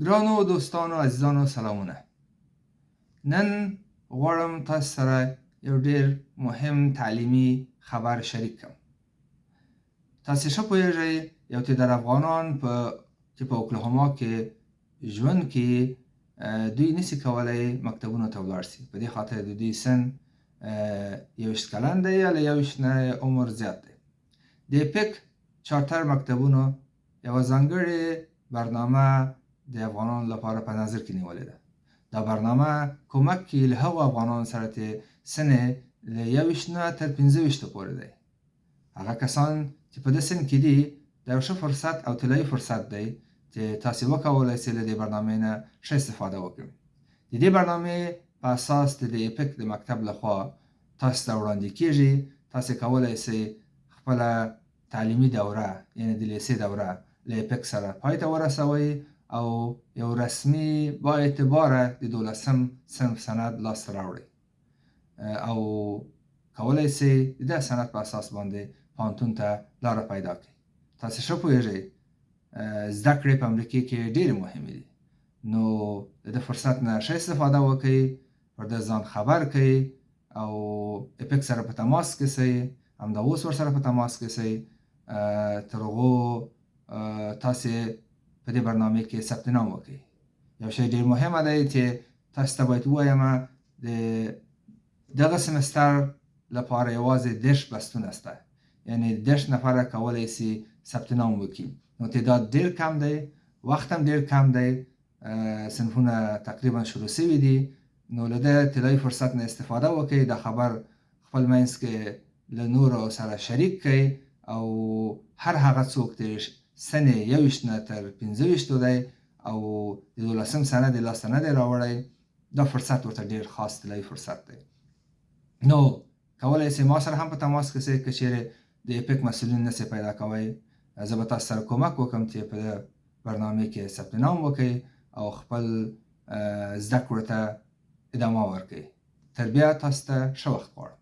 ګرانو دوستانو عزیزانو سلامونه. نن غواړم تاسو سره یو ډیر مهم تعلیمي خبر شریک کړم. تاسو ښه پوهیږئ یو تعداد افغانان چې په اوکلاهوما کې ژوند کوي دوی نشي کولای مکتبونو ته ولاړ شي. په دې خاطر د دوی سن 21 کلن دی یا له 21 نه عمر زیات دی. د ایپک چارټر مکتبونو یوه ځانګړې برنامه د افغانانو لپاره په نظر کې نیولې ده. دا برنامه کومک کوي له هغو افغانانو سره چې سن له 21 نه تر 25 پورې دی. هغه کسان چې په دې سن کې دي دا یو ښه فرصت او طلایي فرصت دی چې تاسو وکولای شئ له دې برنامې نه ښه استفاده وکړئ. د دې برنامې په اساس د ایپک د مکتب لخوا تاسو ته وړاندې کیږي. تاسو کولای شئ خپله تعلیمي دوره یعنې د لیسې دوره له ایپک سره پای ته ورسوئ او یو رسمي با اعتباره د 12م صنف سند لاسته راوړئ او کولای شئ د دې سند په اساس باندې پوهنتون ته لاره پیدا کړئ. تاسو ښه پوهیږئ زده کړې په امریکا کې ډېرې مهمې دي، نو د دې فرصت نه ښه استفاده وکړئ، پر دې ځان خبر کړئ او ایپک سره په تماس کې شئ، همدا اوس ورسره په تماس کې شئ. تر هغو تاسې په دې برنامې کې ثبت نام وکړئ. یو شی ډېر مهمه دی چې تاسو ته باید ووایم د دغه سمستر لپاره یوازې 10 بستونه شته، یعنې 10 نفره کولی شي ثبت نام وکړي. نو تعداد ډېر کم دی، وخت هم ډېر کم دی، صنفونه تقریبا شروع شوي دي. نو له دې طلایي فرصت نه استفاده وکړئ. دا خبر خپل منځ کې له نورو سره شریک کړئ او هر هغه څوک چې سن 21 نه تر 25 دی او د 12م سند یې لاسته نه دی راوړی، دا فرصت ورته ډېر خاص طلایي فرصت دی. نو کولی شئ ما سره هم په تماس کې شئ. که چیرې د ایپک مسؤلین نه شئ پیدا کوئ، زه به تاسو سره کومک وکړم چې په برنامې کې ثبت نام وکړئ او خپل زده کړو ته ادامه ورکړئ. تر بیا تاسو ته ښه وخت غواړم.